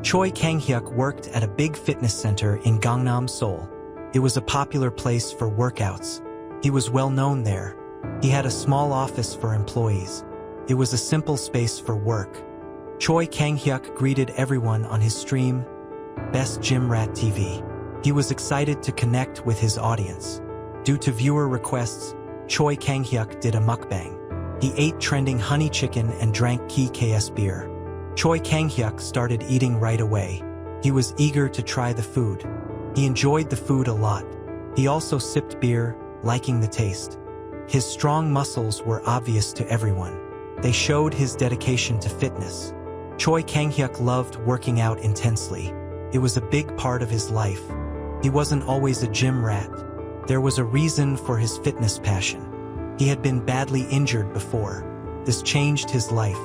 Choi Kang-hyuk worked at a big fitness center in Gangnam, Seoul. It was a popular place for workouts. He was well known there. He had a small office for employees. It was a simple space for work. Choi Kang-hyuk greeted everyone on his stream, Best Gym Rat TV. He was excited to connect with his audience. Due to viewer requests, Choi Kang-hyuk did a mukbang. He ate trending honey chicken and drank KS beer. Choi Kang-hyuk started eating right away. He was eager to try the food. He enjoyed the food a lot. He also sipped beer, liking the taste. His strong muscles were obvious to everyone. They showed his dedication to fitness. Choi Kang-hyuk loved working out intensely. It was a big part of his life. He wasn't always a gym rat. There was a reason for his fitness passion. He had been badly injured before. This changed his life.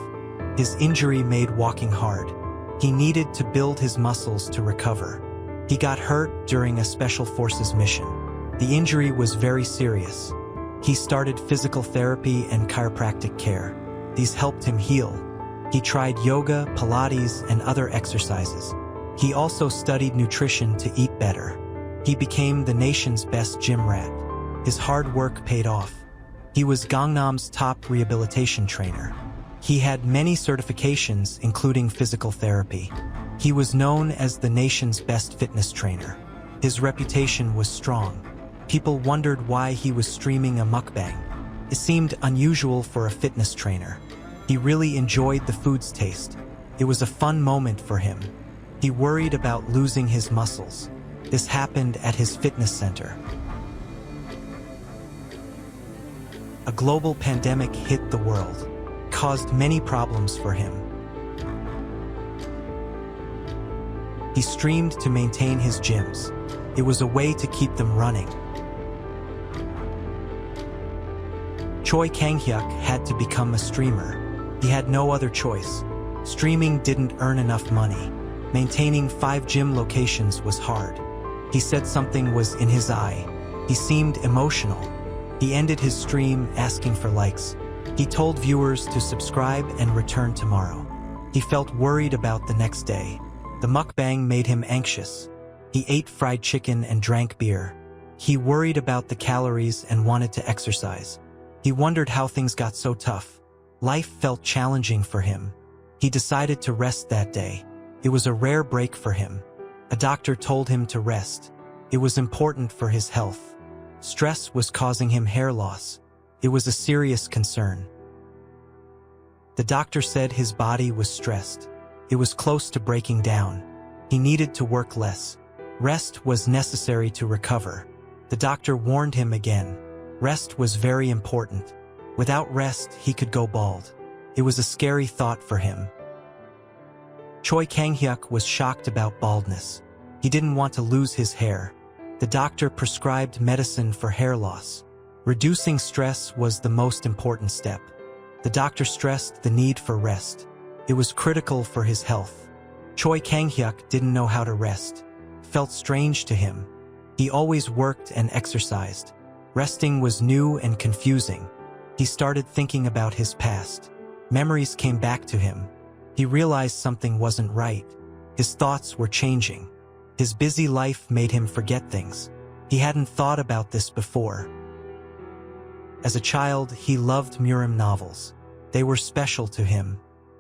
His injury made walking hard. He needed to build his muscles to recover. He got hurt during a special forces mission. The injury was very serious. He started physical therapy and chiropractic care. These helped him heal. He tried yoga, Pilates, and other exercises. He also studied nutrition to eat better. He became the nation's best gym rat. His hard work paid off. He was Gangnam's top rehabilitation trainer. He had many certifications, including physical therapy. He was known as the nation's best fitness trainer. His reputation was strong. People wondered why he was streaming a mukbang. It seemed unusual for a fitness trainer. He really enjoyed the food's taste. It was a fun moment for him. He worried about losing his muscles. This happened at his fitness center. A global pandemic hit the world, caused many problems for him. He streamed to maintain his gyms. It was a way to keep them running. Choi Kang-hyuk had to become a streamer. He had no other choice. Streaming didn't earn enough money. Maintaining 5 gym locations was hard. He said something was in his eye. He seemed emotional. He ended his stream asking for likes. He told viewers to subscribe and return tomorrow. He felt worried about the next day. The mukbang made him anxious. He ate fried chicken and drank beer. He worried about the calories and wanted to exercise. He wondered how things got so tough. Life felt challenging for him. He decided to rest that day. It was a rare break for him. A doctor told him to rest. It was important for his health. Stress was causing him hair loss. It was a serious concern. The doctor said his body was stressed. It was close to breaking down. He needed to work less. Rest was necessary to recover. The doctor warned him again. Rest was very important. Without rest, he could go bald. It was a scary thought for him. Choi Kang-hyuk was shocked about baldness. He didn't want to lose his hair. The doctor prescribed medicine for hair loss. Reducing stress was the most important step. The doctor stressed the need for rest. It was critical for his health. Choi Kang-hyuk didn't know how to rest. Felt strange to him. He always worked and exercised. Resting was new and confusing. He started thinking about his past. Memories came back to him. He realized something wasn't right. His thoughts were changing. His busy life made him forget things. He hadn't thought about this before. As a child, he loved Murim novels. They were special to him.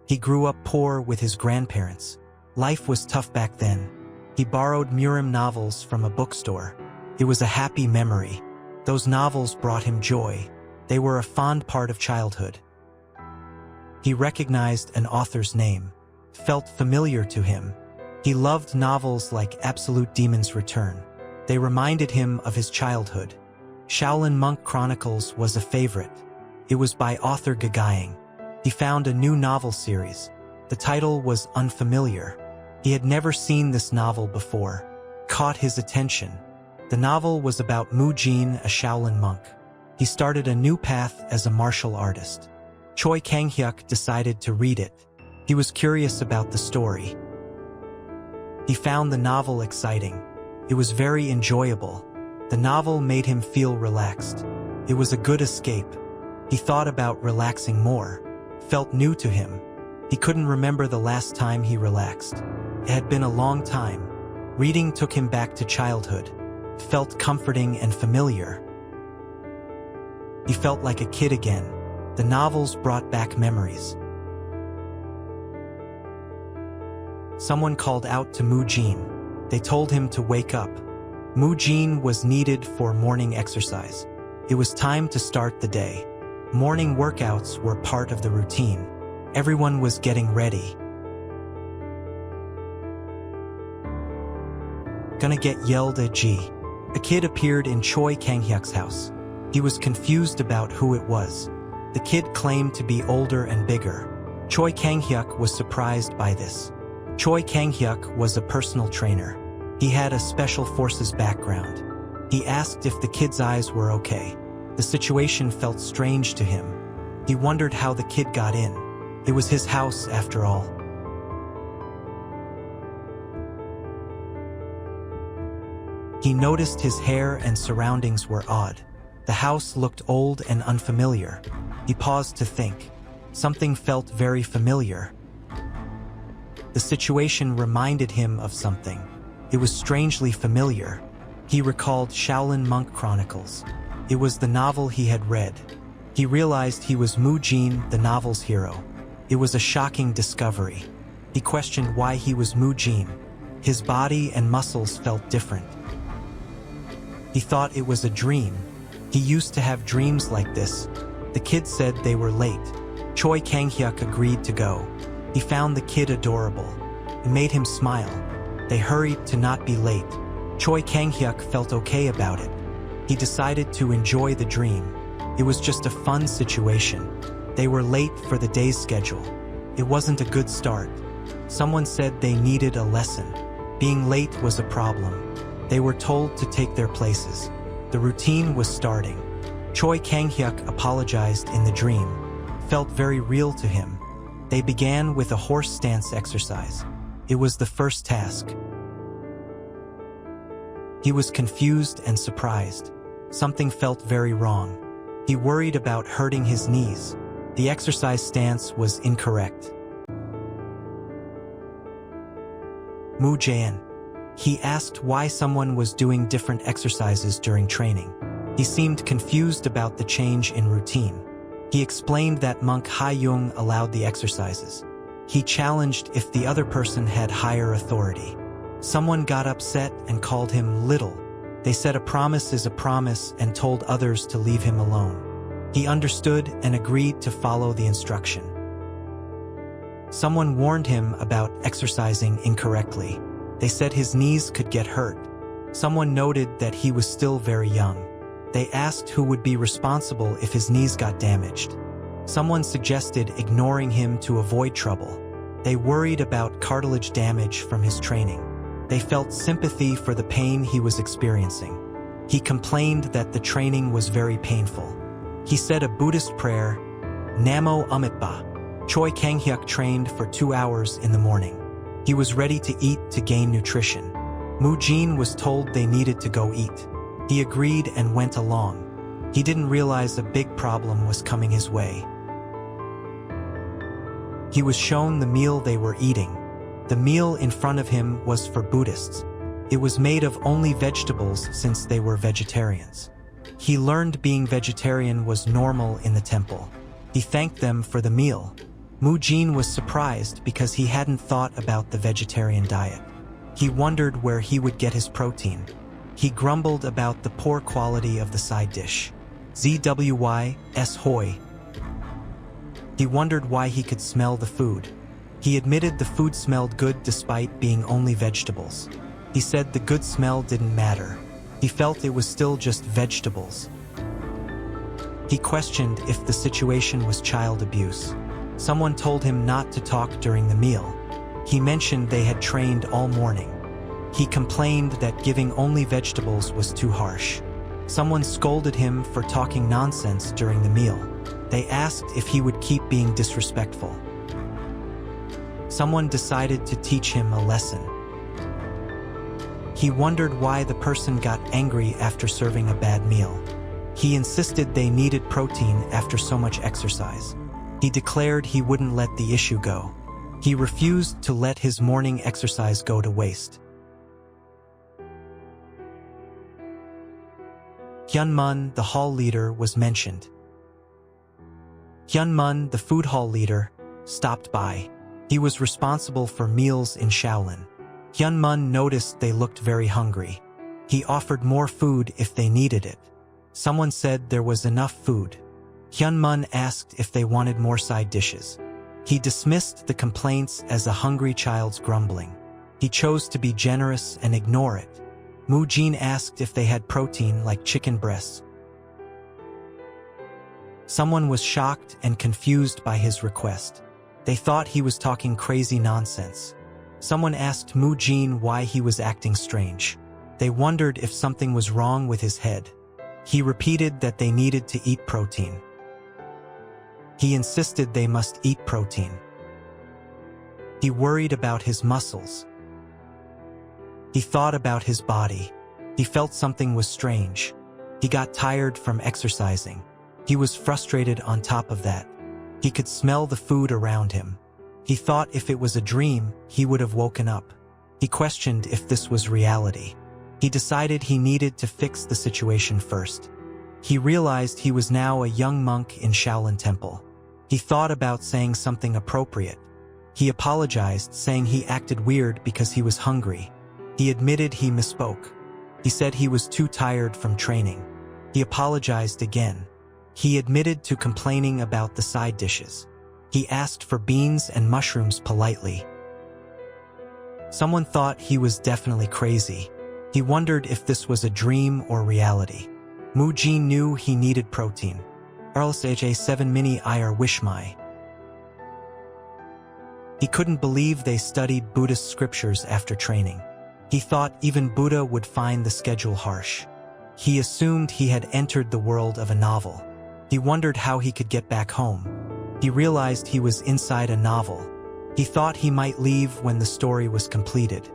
He grew up poor with his grandparents. Life was tough back then. He borrowed Murim novels from a bookstore. It was a happy memory. Those novels brought him joy. They were a fond part of childhood. He recognized an author's name, felt familiar to him. He loved novels like Absolute Demon's Return. They reminded him of his childhood. Shaolin Monk Chronicles was a favorite. It was by author Gagaing. He found a new novel series. The title was unfamiliar. He had never seen this novel before. Caught his attention. The novel was about Mu Jin, a Shaolin monk. He started a new path as a martial artist. Choi Kang-hyuk decided to read it. He was curious about the story. He found the novel exciting. It was very enjoyable. The novel made him feel relaxed. It was a good escape. He thought about relaxing more. Felt new to him. He couldn't remember the last time he relaxed. It had been a long time. Reading took him back to childhood. It felt comforting and familiar. He felt like a kid again. The novels brought back memories. Someone called out to Mu-jin. They told him to wake up. Mu-jin was needed for morning exercise. It was time to start the day. Morning workouts were part of the routine. Everyone was getting ready. Gonna get yelled at G. A kid appeared in Choi Kang-hyuk's house. He was confused about who it was. The kid claimed to be older and bigger. Choi Kang-hyuk was surprised by this. Choi Kang-hyuk was a personal trainer. He had a special forces background. He asked if the kid's eyes were okay. The situation felt strange to him. He wondered how the kid got in. It was his house after all. He noticed his hair and surroundings were odd. The house looked old and unfamiliar. He paused to think. Something felt very familiar. The situation reminded him of something. It was strangely familiar. He recalled Shaolin Monk Chronicles. It was the novel he had read. He realized he was Mu-jin, the novel's hero. It was a shocking discovery. He questioned why he was Mu-jin. His body and muscles felt different. He thought it was a dream. He used to have dreams like this. The kid said they were late. Choi Kang-hyuk agreed to go. He found the kid adorable. It made him smile. They hurried to not be late. Choi Kang-hyuk felt okay about it. He decided to enjoy the dream. It was just a fun situation. They were late for the day's schedule. It wasn't a good start. Someone said they needed a lesson. Being late was a problem. They were told to take their places. The routine was starting. Choi Kang-hyuk apologized in the dream. It felt very real to him. They began with a horse stance exercise. It was the first task. He was confused and surprised. Something felt very wrong. He worried about hurting his knees. The exercise stance was incorrect. Mu-jin. He asked why someone was doing different exercises during training. He seemed confused about the change in routine. He explained that monk Ha-young allowed the exercises. He challenged if the other person had higher authority. Someone got upset and called him little. They said a promise is a promise and told others to leave him alone. He understood and agreed to follow the instruction. Someone warned him about exercising incorrectly. They said his knees could get hurt. Someone noted that he was still very young. They asked who would be responsible if his knees got damaged. Someone suggested ignoring him to avoid trouble. They worried about cartilage damage from his training. They felt sympathy for the pain he was experiencing. He complained that the training was very painful. He said a Buddhist prayer, Namo Amitabha. Choi Kang-hyuk trained for 2 hours in the morning. He was ready to eat to gain nutrition. Mu-jin was told they needed to go eat. He agreed and went along. He didn't realize a big problem was coming his way. He was shown the meal they were eating. The meal in front of him was for Buddhists. It was made of only vegetables since they were vegetarians. He learned being vegetarian was normal in the temple. He thanked them for the meal. Mu-jin was surprised because he hadn't thought about the vegetarian diet. He wondered where he would get his protein. He grumbled about the poor quality of the side dish. ZWY, hoi. He wondered why he could smell the food. He admitted the food smelled good despite being only vegetables. He said the good smell didn't matter. He felt it was still just vegetables. He questioned if the situation was child abuse. Someone told him not to talk during the meal. He mentioned they had trained all morning. He complained that giving only vegetables was too harsh. Someone scolded him for talking nonsense during the meal. They asked if he would keep being disrespectful. Someone decided to teach him a lesson. He wondered why the person got angry after serving a bad meal. He insisted they needed protein after so much exercise. He declared he wouldn't let the issue go. He refused to let his morning exercise go to waste. Hyunmun, the hall leader, was mentioned. Hyunmun, the food hall leader, stopped by. He was responsible for meals in Shaolin. Hyunmun noticed they looked very hungry. He offered more food if they needed it. Someone said there was enough food. Hyunmun asked if they wanted more side dishes. He dismissed the complaints as a hungry child's grumbling. He chose to be generous and ignore it. Mu-jin asked if they had protein like chicken breasts. Someone was shocked and confused by his request. They thought he was talking crazy nonsense. Someone asked Mu-jin why he was acting strange. They wondered if something was wrong with his head. He repeated that they needed to eat protein. He insisted they must eat protein. He worried about his muscles. He thought about his body. He felt something was strange. He got tired from exercising. He was frustrated on top of that. He could smell the food around him. He thought if it was a dream, he would have woken up. He questioned if this was reality. He decided he needed to fix the situation first. He realized he was now a young monk in Shaolin Temple. He thought about saying something appropriate. He apologized, saying he acted weird because he was hungry. He admitted he misspoke. He said he was too tired from training. He apologized again. He admitted to complaining about the side dishes. He asked for beans and mushrooms politely. Someone thought he was definitely crazy. He wondered if this was a dream or reality. Mu-jin knew he needed protein. RLSHA 7 mini IR Wishmai. He couldn't believe they studied Buddhist scriptures after training. He thought even Buddha would find the schedule harsh. He assumed he had entered the world of a novel. He wondered how he could get back home. He realized he was inside a novel. He thought he might leave when the story was completed.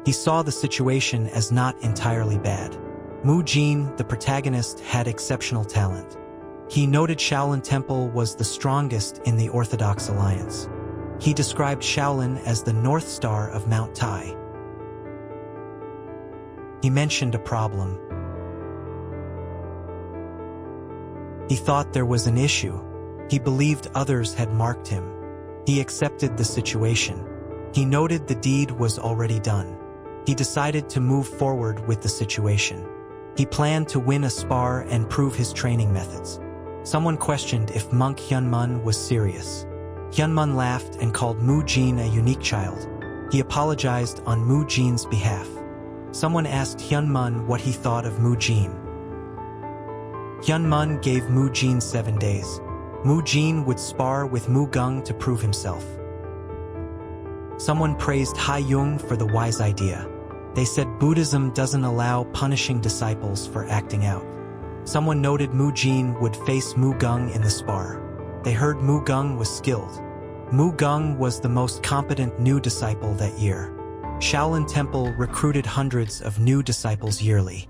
He saw the situation as not entirely bad. Mu-jin, the protagonist, had exceptional talent. He noted Shaolin Temple was the strongest in the Orthodox Alliance. He described Shaolin as the North Star of Mount Tai. He mentioned a problem. He thought there was an issue. He believed others had marked him. He accepted the situation. He noted the deed was already done. He decided to move forward with the situation. He planned to win a spar and prove his training methods. Someone questioned if monk Hyunmun was serious. Hyunmun laughed and called Mu-jin a unique child. He apologized on Mu-jin's behalf. Someone asked Hyunmun what he thought of Mu-jin. Hyunmun gave Mu-jin 7 days. Mu-jin would spar with Mu-gung to prove himself. Someone praised Ha-young for the wise idea. They said Buddhism doesn't allow punishing disciples for acting out. Someone noted Mu-jin would face Mu-gung in the spar. They heard Mu-gung was skilled. Mu-gung was the most competent new disciple that year. Shaolin Temple recruited hundreds of new disciples yearly.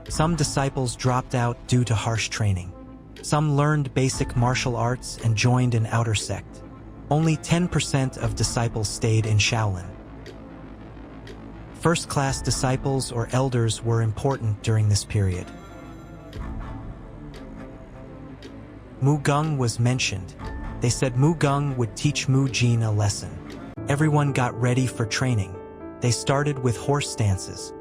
Some disciples dropped out due to harsh training. Some learned basic martial arts and joined an outer sect. Only 10% of disciples stayed in Shaolin. First-class disciples or elders were important during this period. Mu-gung was mentioned. They said Mu-gung would teach Mu-jin a lesson. Everyone got ready for training. They started with horse stances.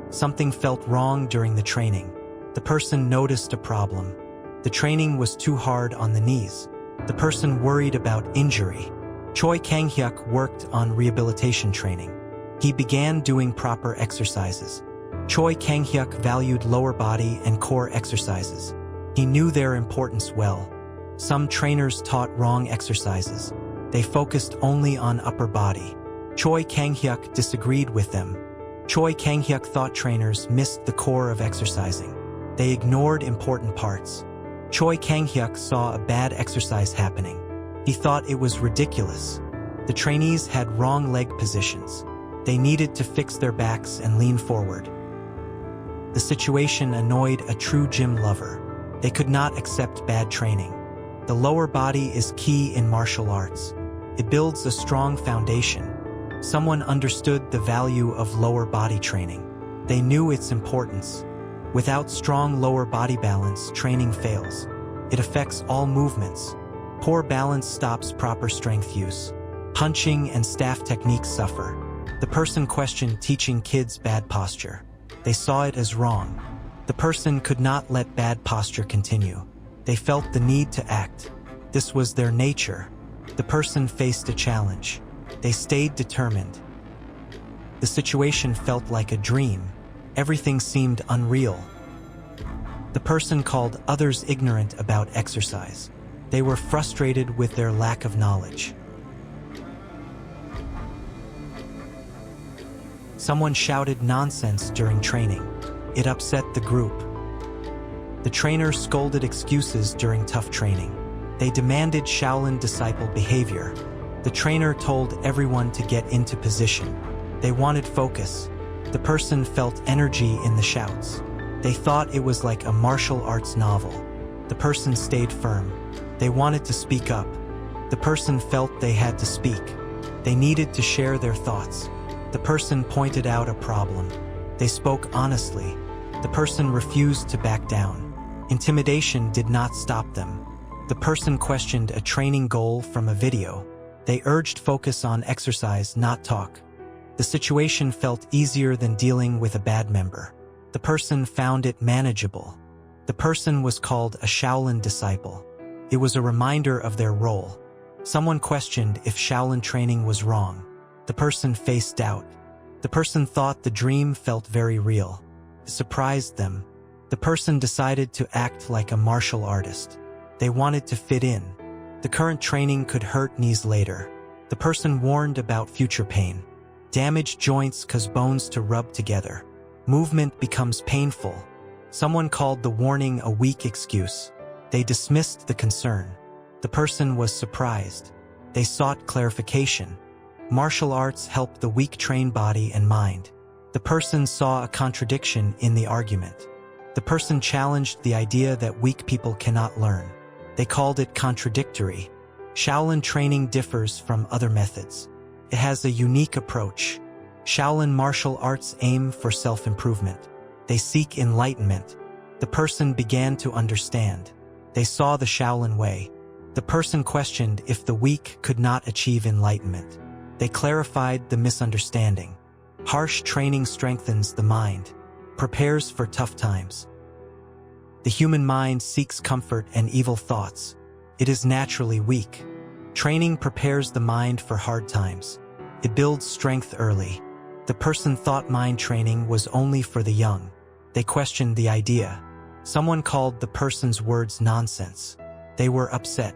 Something felt wrong during the training. The person noticed a problem. The training was too hard on the knees. The person worried about injury. Choi Kang-hyuk worked on rehabilitation training. He began doing proper exercises. Choi Kang-hyuk valued lower body and core exercises. He knew their importance well. Some trainers taught wrong exercises. They focused only on upper body. Choi Kang-hyuk disagreed with them. Choi Kang-hyuk thought trainers missed the core of exercising. They ignored important parts. Choi Kang-hyuk saw a bad exercise happening. He thought it was ridiculous. The trainees had wrong leg positions. They needed to fix their backs and lean forward. The situation annoyed a true gym lover. They could not accept bad training. The lower body is key in martial arts. It builds a strong foundation. Someone understood the value of lower body training. They knew its importance. Without strong lower body balance, training fails. It affects all movements. Poor balance stops proper strength use. Punching and staff techniques suffer. The person questioned teaching kids bad posture. They saw it as wrong. The person could not let bad posture continue. They felt the need to act. This was their nature. The person faced a challenge. They stayed determined. The situation felt like a dream. Everything seemed unreal. The person called others ignorant about exercise. They were frustrated with their lack of knowledge. Someone shouted nonsense during training. It upset the group. The trainer scolded excuses during tough training. They demanded Shaolin disciple behavior. The trainer told everyone to get into position. They wanted focus. The person felt energy in the shouts. They thought it was like a martial arts novel. The person stayed firm. They wanted to speak up. The person felt they had to speak. They needed to share their thoughts. The person pointed out a problem. They spoke honestly. The person refused to back down. Intimidation did not stop them. The person questioned a training goal from a video. They urged focus on exercise, not talk. The situation felt easier than dealing with a bad member. The person found it manageable. The person was called a Shaolin disciple. It was a reminder of their role. Someone questioned if Shaolin training was wrong. The person faced doubt. The person thought the dream felt very real. It surprised them. The person decided to act like a martial artist. They wanted to fit in. The current training could hurt knees later. The person warned about future pain. Damaged joints cause bones to rub together. Movement becomes painful. Someone called the warning a weak excuse. They dismissed the concern. The person was surprised. They sought clarification. Martial arts help the weak train body and mind. The person saw a contradiction in the argument. The person challenged the idea that weak people cannot learn. They called it contradictory. Shaolin training differs from other methods. It has a unique approach. Shaolin martial arts aim for self-improvement. They seek enlightenment. The person began to understand. They saw the Shaolin way. The person questioned if the weak could not achieve enlightenment. They clarified the misunderstanding. Harsh training strengthens the mind, prepares for tough times. The human mind seeks comfort and evil thoughts. It is naturally weak. Training prepares the mind for hard times. It builds strength early. The person thought mind training was only for the young. They questioned the idea. Someone called the person's words nonsense. They were upset.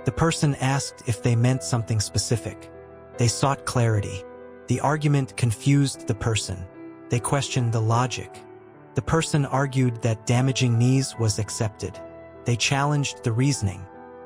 The person asked if they meant something specific. They sought clarity. The argument confused the person. They questioned the logic. The person argued that damaging knees was accepted. They challenged the reasoning.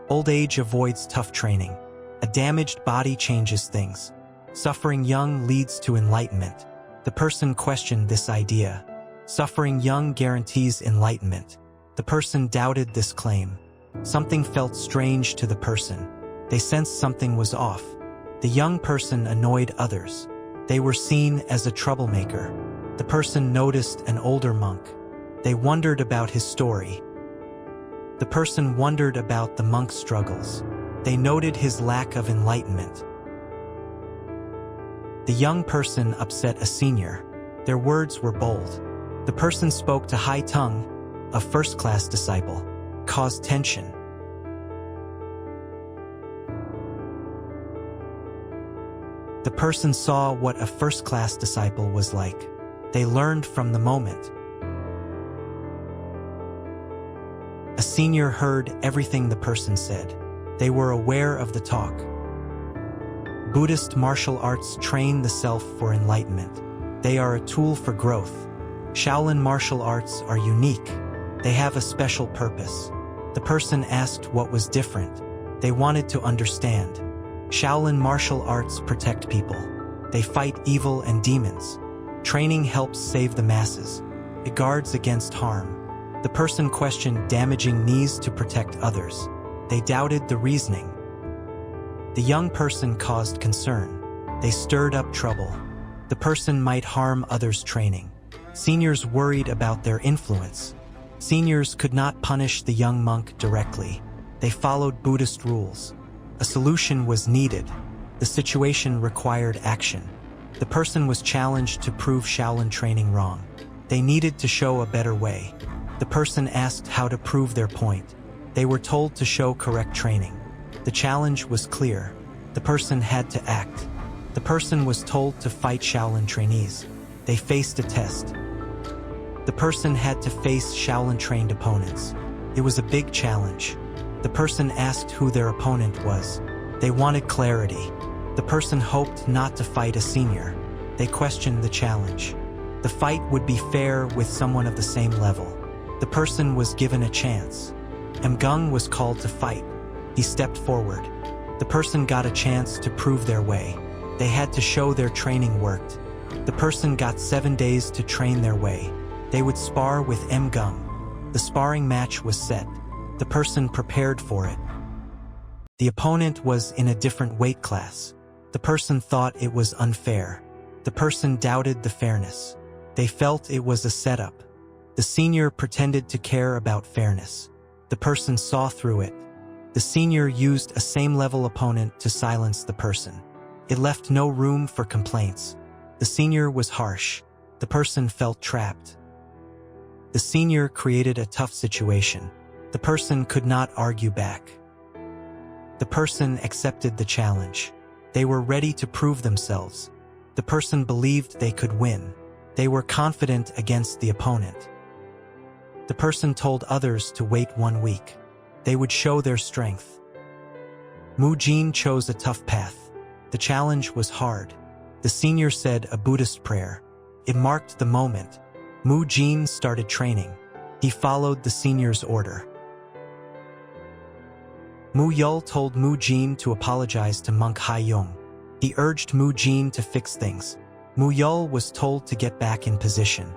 Old age avoids tough training. A damaged body changes things. Suffering young leads to enlightenment. The person questioned this idea. Suffering young guarantees enlightenment. The person doubted this claim. Something felt strange to the person. They sensed something was off. The young person annoyed others. They were seen as a troublemaker. The person noticed an older monk. They wondered about his story. The person wondered about the monk's struggles. They noted his lack of enlightenment. The young person upset a senior. Their words were bold. The person spoke to Hai Tung, a first-class disciple, caused tension. The person saw what a first-class disciple was like. They learned from the moment. A senior heard everything the person said. They were aware of the talk. Buddhist martial arts train the self for enlightenment. They are a tool for growth. Shaolin martial arts are unique. They have a special purpose. The person asked what was different. They wanted to understand. Shaolin martial arts protect people. They fight evil and demons. Training helps save the masses. It guards against harm. The person questioned damaging knees to protect others. They doubted the reasoning. The young person caused concern. They stirred up trouble. The person might harm others' training. Seniors worried about their influence. Seniors could not punish the young monk directly. They followed Buddhist rules. A solution was needed. The situation required action. The person was challenged to prove Shaolin training wrong. They needed to show a better way. The person asked how to prove their point. They were told to show correct training. The challenge was clear. The person had to act. The person was told to fight Shaolin trainees. They faced a test. The person had to face Shaolin-trained opponents. It was a big challenge. The person asked who their opponent was. They wanted clarity. The person hoped not to fight a senior. They questioned the challenge. The fight would be fair with someone of the same level. The person was given a chance. Mgung was called to fight. He stepped forward. The person got a chance to prove their way. They had to show their training worked. The person got 7 days to train their way. They would spar with Mgung. The sparring match was set. The person prepared for it. The opponent was in a different weight class. The person thought it was unfair. The person doubted the fairness. They felt it was a setup. The senior pretended to care about fairness. The person saw through it. The senior used a same-level opponent to silence the person. It left no room for complaints. The senior was harsh. The person felt trapped. The senior created a tough situation. The person could not argue back. The person accepted the challenge. They were ready to prove themselves. The person believed they could win. They were confident against the opponent. The person told others to wait 1 week. They would show their strength. Mu Jin chose a tough path. The challenge was hard. The senior said a Buddhist prayer. It marked the moment. Mu Jin started training. He followed the senior's order. Mu Yul told Mu Jin to apologize to Monk Hai Yung. He urged Mu Jin to fix things. Mu Yul was told to get back in position.